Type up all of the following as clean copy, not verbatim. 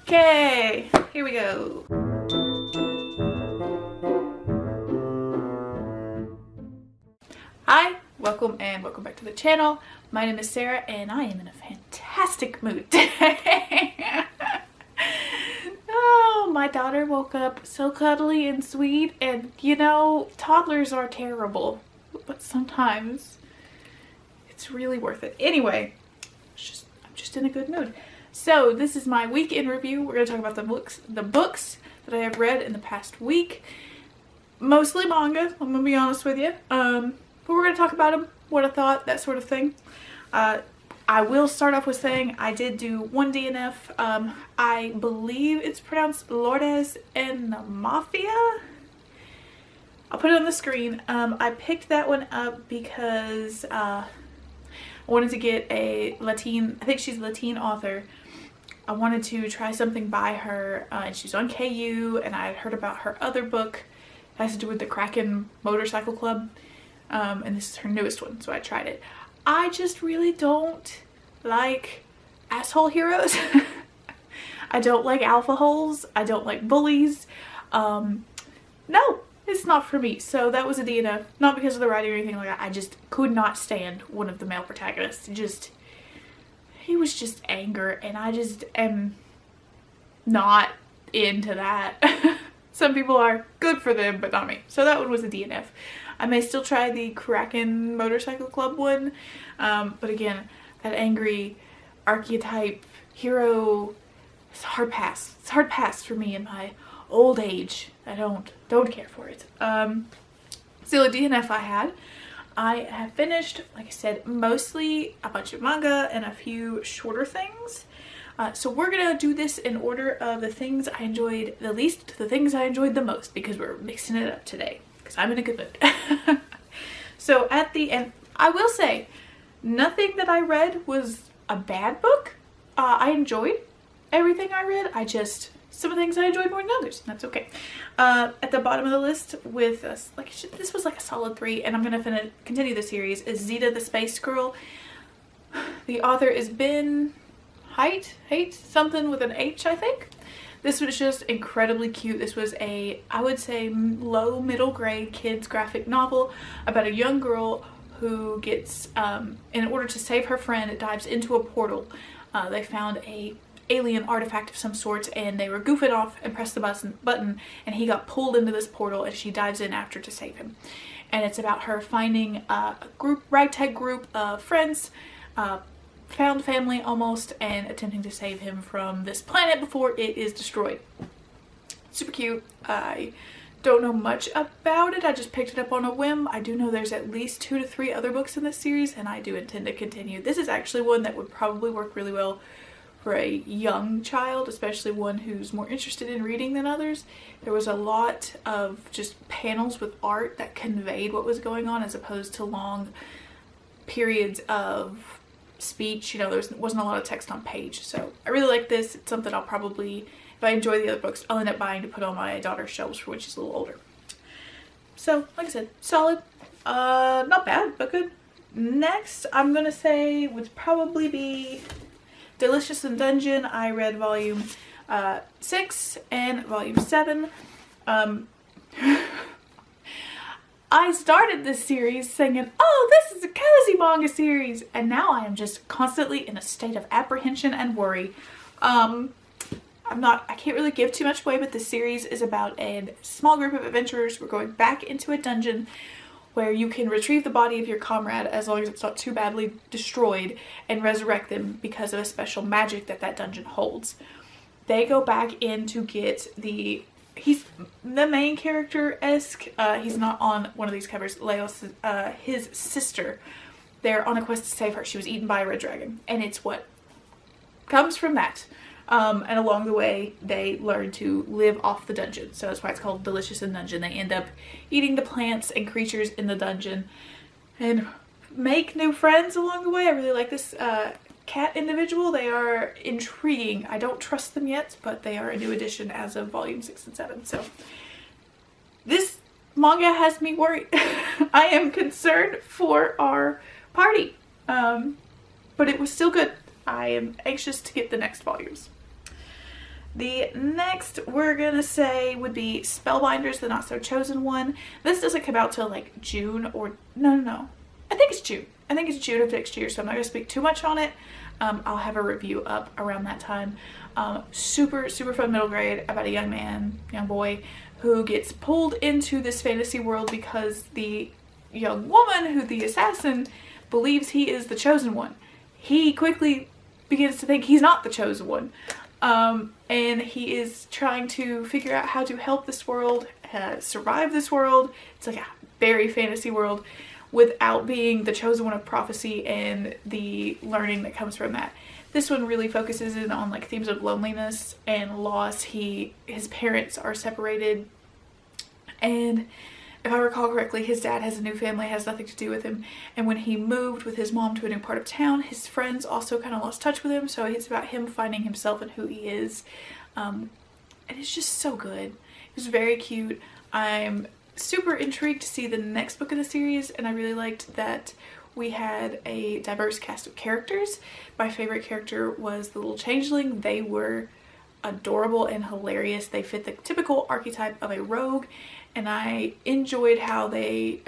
Okay, here we go. Hi, welcome back to the channel. My name is Sarah and I am in a fantastic mood today. Oh, my daughter woke up so cuddly and sweet, and you know, toddlers are terrible, but sometimes it's really worth it. Anyway, I'm just in a good mood. So this is my week in review. We're going to talk about the books that I have read in the past week. Mostly manga, I'm going to be honest with you. But we're going to talk about them, what I thought, that sort of thing. I will start off with saying I did do one DNF. I believe it's pronounced Lourdes and the Mafia. I'll put it on the screen. I picked that one up because I wanted to get a Latin, I think she's a Latin author. I wanted to try something by her, and she's on KU, and I had heard about her other book. It has to do with the Kraken Motorcycle Club, and this is her newest one, so I tried it. I just really don't like asshole heroes. I don't like alpha holes. I don't like bullies. No, it's not for me. So that was a DNF. Not because of the writing or anything like that. I just could not stand one of the male protagonists. He was just anger, and I just am not into that. Some people are, good for them, but not me. So that one was a DNF. I may still try the Kraken Motorcycle Club one, but again, that angry archetype hero, it's a hard pass. It's a hard pass for me in my old age. I don't care for it. Still a DNF I had. I have finished, like I said, mostly a bunch of manga and a few shorter things. So we're gonna do this in order of the things I enjoyed the least to the things I enjoyed the most, because we're mixing it up today, because I'm in a good mood. So at the end, I will say, nothing that I read was a bad book. I enjoyed everything I read. Some of the things I enjoyed more than others. That's okay. At the bottom of the list with us, this was like a solid 3, and I'm gonna continue the series, is Zeta the Space Girl. The author is Ben Haidt, something with an H, I think. This was just incredibly cute. This was I would say, low middle grade kids graphic novel about a young girl who gets, in order to save her friend, dives into a portal. They found a alien artifact of some sort, and they were goofing off and pressed the button, and he got pulled into this portal, and she dives in after to save him. And it's about her finding a ragtag group of friends, found family almost, and attempting to save him from this planet before it is destroyed. Super cute. I don't know much about it. I just picked it up on a whim. I do know there's at least 2 to 3 other books in this series, and I do intend to continue. This is actually one that would probably work really well for a young child, especially one who's more interested in reading than others. There was a lot of just panels with art that conveyed what was going on, as opposed to long periods of speech. You know, there wasn't a lot of text on page. So I really like this. It's something I'll probably, if I enjoy the other books, I'll end up buying to put on my daughter's shelves for when she's a little older. So like I said, solid. Not bad, but good. Next, I'm gonna say would probably be Delicious in Dungeon. I read volume 6 and volume 7. I started this series singing, oh, this is a cozy manga series, and now I am just constantly in a state of apprehension and worry. I can't really give too much away, but this series is about a small group of adventurers. We're going back into a dungeon where you can retrieve the body of your comrade, as long as it's not too badly destroyed, and resurrect them because of a special magic that dungeon holds. They go back in to get he's the main character-esque. He's not on one of these covers. Leos, his sister. They're on a quest to save her. She was eaten by a red dragon, and it's what comes from that. And along the way, they learn to live off the dungeon. So that's why it's called Delicious in Dungeon. They end up eating the plants and creatures in the dungeon and make new friends along the way. I really like this cat individual. They are intriguing. I don't trust them yet, but they are a new addition as of volume 6 and 7. So this manga has me worried. I am concerned for our party. But it was still good. I am anxious to get the next volumes. The next we're gonna say would be Spellbinders, the Not So Chosen One. This doesn't come out till like June or no. I think it's June. I think it's June of next year, so I'm not gonna speak too much on it. I'll have a review up around that time. Super fun middle grade about a young boy who gets pulled into this fantasy world because the young woman who the assassin believes he is the chosen one. He quickly begins to think he's not the chosen one. And he is trying to figure out how to help this world, survive this world. It's like a very fantasy world without being the chosen one of prophecy and the learning that comes from that. This one really focuses in on like themes of loneliness and loss. His parents are separated, and if I recall correctly, his dad has a new family, has nothing to do with him. And when he moved with his mom to a new part of town, his friends also kind of lost touch with him. So it's about him finding himself and who he is. And it's just so good. It's very cute. I'm super intrigued to see the next book in the series, and I really liked that we had a diverse cast of characters. My favorite character was the little changeling. They were adorable and hilarious. They fit the typical archetype of a rogue, and I enjoyed how they,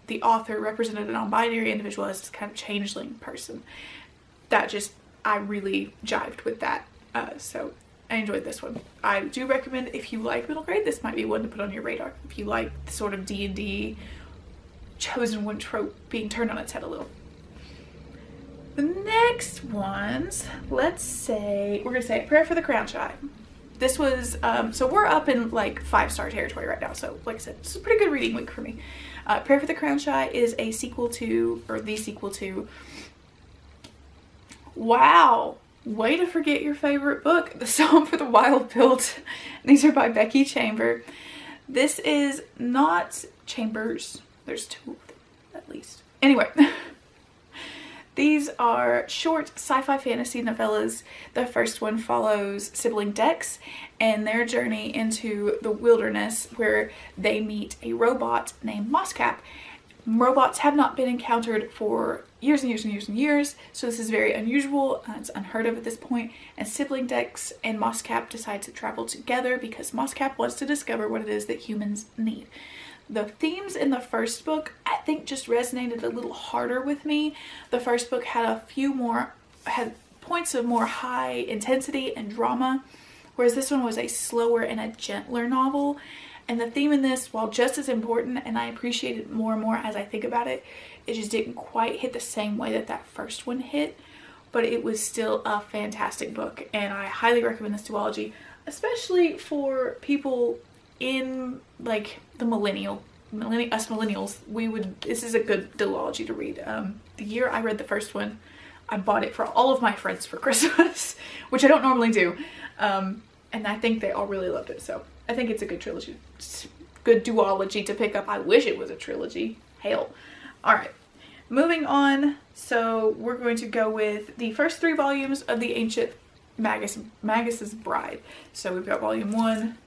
the author represented a non-binary individual as this kind of changeling person. I really jived with that. So I enjoyed this one. I do recommend, if you like middle grade, this might be one to put on your radar. If you like the sort of D&D chosen one trope being turned on its head a little. The next ones, let's say, we're gonna say Prayer for the Crown Shy. This was, so we're up in like 5-star territory right now. So like I said, it's a pretty good reading week for me. Prayer for the Crown Shy is a sequel to, or the sequel to, wow, way to forget your favorite book, The Psalm for the Wild Built. These are by Becky Chamber. This is not Chambers. There's 2 of them, at least. Anyway, these are short sci-fi fantasy novellas. The first one follows sibling Dex and their journey into the wilderness, where they meet a robot named Moscap. Robots have not been encountered for years and years and years and years, so this is very unusual. It's unheard of at this point. And sibling Dex and Moscap decide to travel together because Moscap wants to discover what it is that humans need. The themes in the first book, I think, just resonated a little harder with me. The first book had had points of more high intensity and drama, whereas this one was a slower and a gentler novel. And the theme in this, while just as important, and I appreciate it more and more as I think about it, it just didn't quite hit the same way that that first one hit. But it was still a fantastic book, and I highly recommend this duology, especially for people in like the us millennials. This is a good duology to read. The year I read the first one, I bought it for all of my friends for Christmas, which I don't normally do. And I think they all really loved it. So I think it's a good trilogy, good duology to pick up. I wish it was a trilogy. Hell. All right, moving on. So we're going to go with the first 3 volumes of the Ancient Magus's Bride. So we've got volume 1,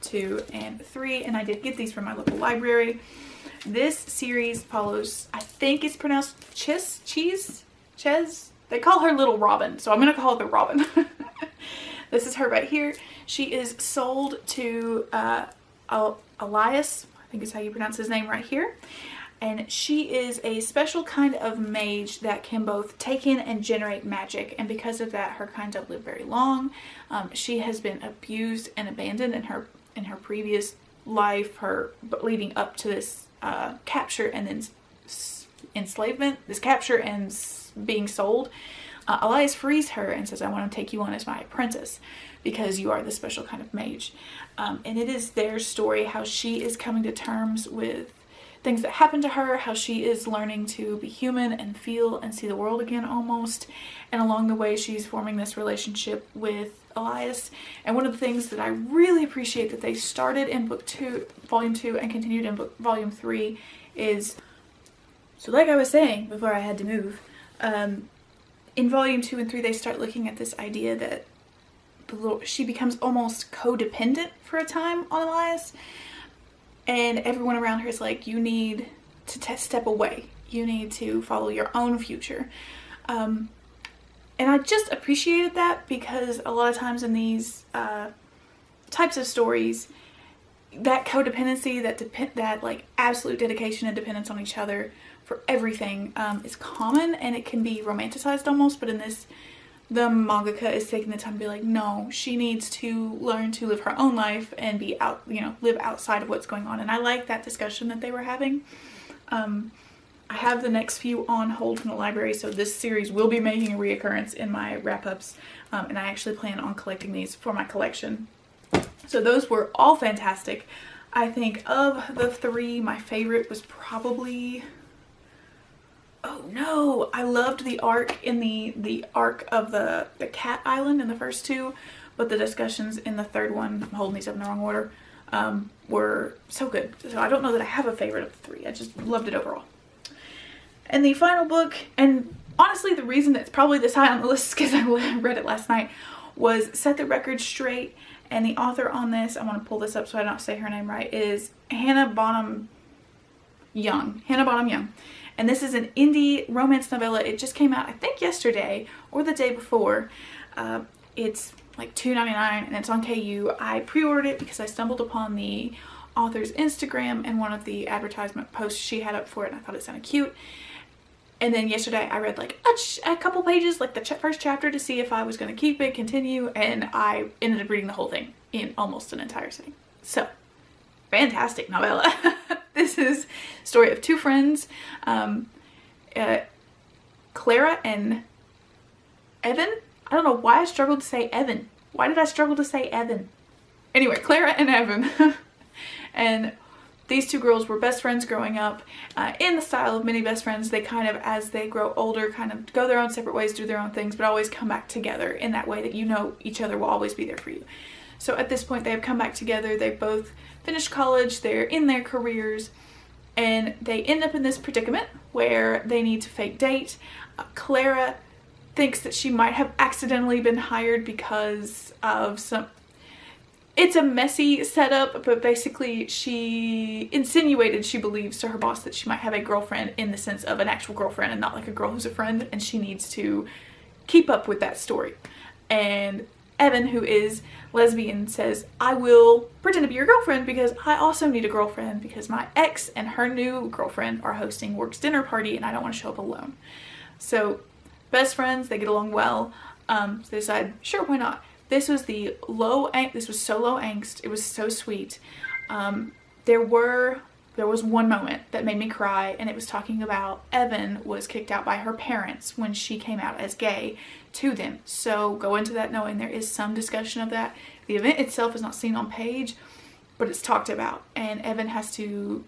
2, and 3, and I did get these from my local library. This series follows, I think it's pronounced Ches. They call her Little Robin, so I'm gonna call her the Robin. This is her right here. She is sold to Elias, I think is how you pronounce his name right here. And she is a special kind of mage that can both take in and generate magic. And because of that, her kind don't live very long. She has been abused and abandoned in her previous life, leading up to this capture and then enslavement, this capture and being sold. Elias frees her and says, I want to take you on as my apprentice because you are this special kind of mage. And it is their story, how she is coming to terms with things that happened to her, how she is learning to be human and feel and see the world again almost. And along the way, she's forming this relationship with Elias. And one of the things that I really appreciate that they started in volume 2 and continued in volume 3 is, so like I was saying before I had to move, in volume 2 and 3, they start looking at this idea that she becomes almost codependent for a time on Elias. And everyone around her is like, you need to step away. You need to follow your own future. And I just appreciated that, because a lot of times in these types of stories, that codependency, that like absolute dedication and dependence on each other for everything is common, and it can be romanticized almost. But in this, the mangaka is taking the time to be like, no, she needs to learn to live her own life and be out, you know, live outside of what's going on. And I like that discussion that they were having. I have the next few on hold from the library, so this series will be making a reoccurrence in my wrap-ups, and I actually plan on collecting these for my collection. So those were all fantastic. I think of the three, my favorite was probably... Oh no! I loved the arc in the arc of the cat island in the first two, but the discussions in the third one, I'm holding these up in the wrong order, were so good. So I don't know that I have a favorite of the three. I just loved it overall. And the final book, and honestly the reason it's probably this high on the list is because I read it last night, was Set the Record Straight. And the author on this, I want to pull this up so I don't say her name right, is Hannah Bonham Young. Hannah Bonham Young. And this is an indie romance novella. It just came out, I think, yesterday or the day before. It's like $2.99 and it's on KU. I pre-ordered it because I stumbled upon the author's Instagram and one of the advertisement posts she had up for it, and I thought it sounded cute. And then yesterday I read like a couple pages, like the first chapter, to see if I was going to keep it, continue, and I ended up reading the whole thing in almost an entire sitting. So, fantastic novella. This is the story of two friends, Clara and Evan. I don't know why I struggled to say Evan. Why did I struggle to say Evan? Anyway, Clara and Evan. And these two girls were best friends growing up, in the style of many best friends. They kind of, as they grow older, kind of go their own separate ways, do their own things, but always come back together in that way that you know each other will always be there for you. So at this point they have come back together. They've both finished college, they're in their careers, and they end up in this predicament where they need to fake date. Clara thinks that she might have accidentally been hired because of some... It's a messy setup, but basically she insinuated, she believes, to her boss that she might have a girlfriend in the sense of an actual girlfriend and not like a girl who's a friend, and she needs to keep up with that story. And Evan, who is lesbian, says, I will pretend to be your girlfriend because I also need a girlfriend because my ex and her new girlfriend are hosting work's dinner party and I don't want to show up alone. So best friends, they get along well. So they decide, sure, why not? This was so low angst. It was so sweet. There was one moment that made me cry, and it was talking about Evan was kicked out by her parents when she came out as gay to them. So go into that knowing there is some discussion of that. The event itself is not seen on page, but it's talked about, and Evan has to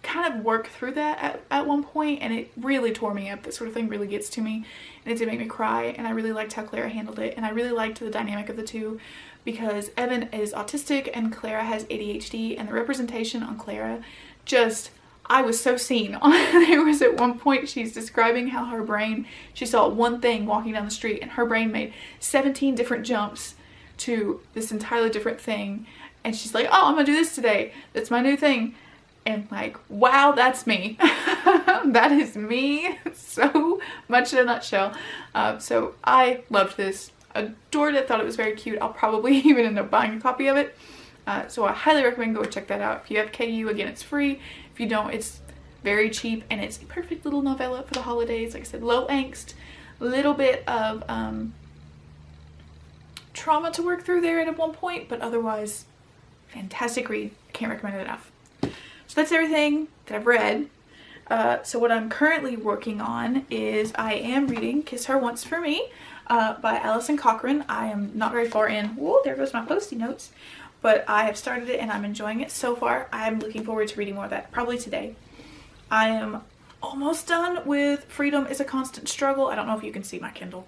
kind of work through that at one point, and it really tore me up. That sort of thing really gets to me, and it did make me cry, and I really liked how Clara handled it, and I really liked the dynamic of the two, because Evan is autistic and Clara has ADHD, and the representation on Clara, just, I was so seen. There was at one point she's describing how her brain, she saw one thing walking down the street and her brain made 17 different jumps to this entirely different thing, and she's like, oh, I'm gonna do this today, that's my new thing. And like, wow, that's me. That is me so much in a nutshell. So I loved this, adored it, thought it was very cute. I'll probably even end up buying a copy of it. So I highly recommend go check that out. If you have KU, again, it's free. If you don't, it's very cheap, and it's a perfect little novella for the holidays. Like I said, low angst, a little bit of trauma to work through there at one point, but otherwise, fantastic read. I can't recommend it enough. So that's everything that I've read. So what I'm currently working on is I am reading Kiss Her Once for Me by Alison Cochran. I am not very far in. Whoa, there goes my Post-it notes. But I have started it and I'm enjoying it so far. I'm looking forward to reading more of that, probably today. I am almost done with Freedom is a Constant Struggle. I don't know if you can see my Kindle.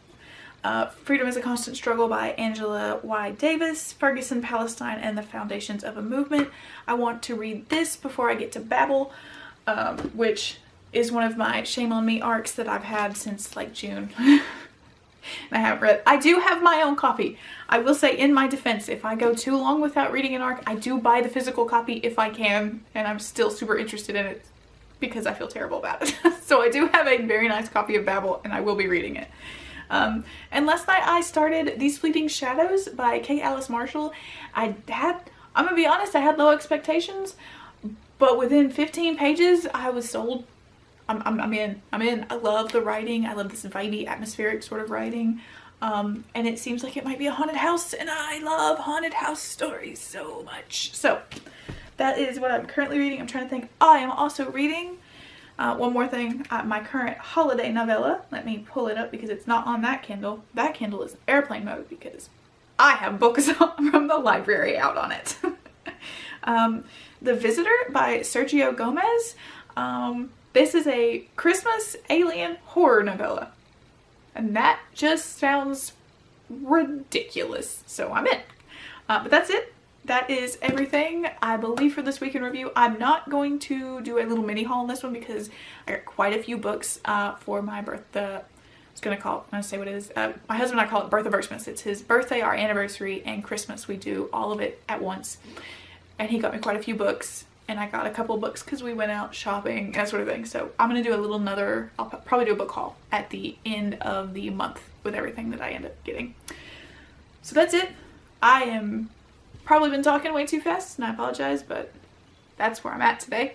Freedom is a Constant Struggle by Angela Y. Davis, Ferguson, Palestine, and the Foundations of a Movement. I want to read this before I get to Babel, which is one of my shame on me arcs that I've had since like June. And I haven't read. I do have my own copy. I will say, in my defense, if I go too long without reading an arc, I do buy the physical copy if I can, and I'm still super interested in it because I feel terrible about it. So I do have a very nice copy of Babel, and I will be reading it. And last night I started These Fleeting Shadows by Kate Alice Marshall. I'm gonna be honest, I had low expectations, but within 15 pages I was sold. I'm in. I love the writing. I love this vibey, atmospheric sort of writing. And it seems like it might be a haunted house, and I love haunted house stories so much. So that is what I'm currently reading. I'm trying to think. I am also reading one more thing, my current holiday novella. Let me pull it up because it's not on that Kindle. That Kindle is airplane mode because I have books from the library out on it. The Visitor by Sergio Gomez. This is a Christmas alien horror novella. And that just sounds ridiculous. So I'm in. But that's it. That is everything, I believe, for this week in review. I'm not going to do a little mini haul on this one because I got quite a few books for my birthday. I'm gonna say what it is. My husband and I call it Birth of Christmas. It's his birthday, our anniversary, and Christmas. We do all of it at once. And he got me quite a few books. And I got a couple of books because we went out shopping, that sort of thing. So I'm going to do I'll probably do a book haul at the end of the month with everything that I end up getting. So that's it. I am probably been talking way too fast and I apologize, but that's where I'm at today.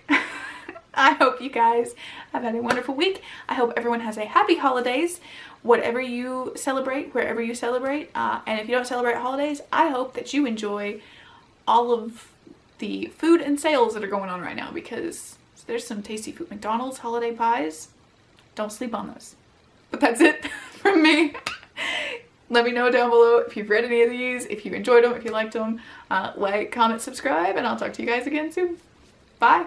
I hope you guys have had a wonderful week. I hope everyone has a happy holidays, whatever you celebrate, wherever you celebrate. And if you don't celebrate holidays, I hope that you enjoy all of the food and sales that are going on right now, because there's some tasty food. McDonald's holiday pies, don't sleep on those. But that's it from me. Let me know down below if you've read any of these, if you enjoyed them, if you liked them. Like, comment, subscribe, and I'll talk to you guys again soon. Bye.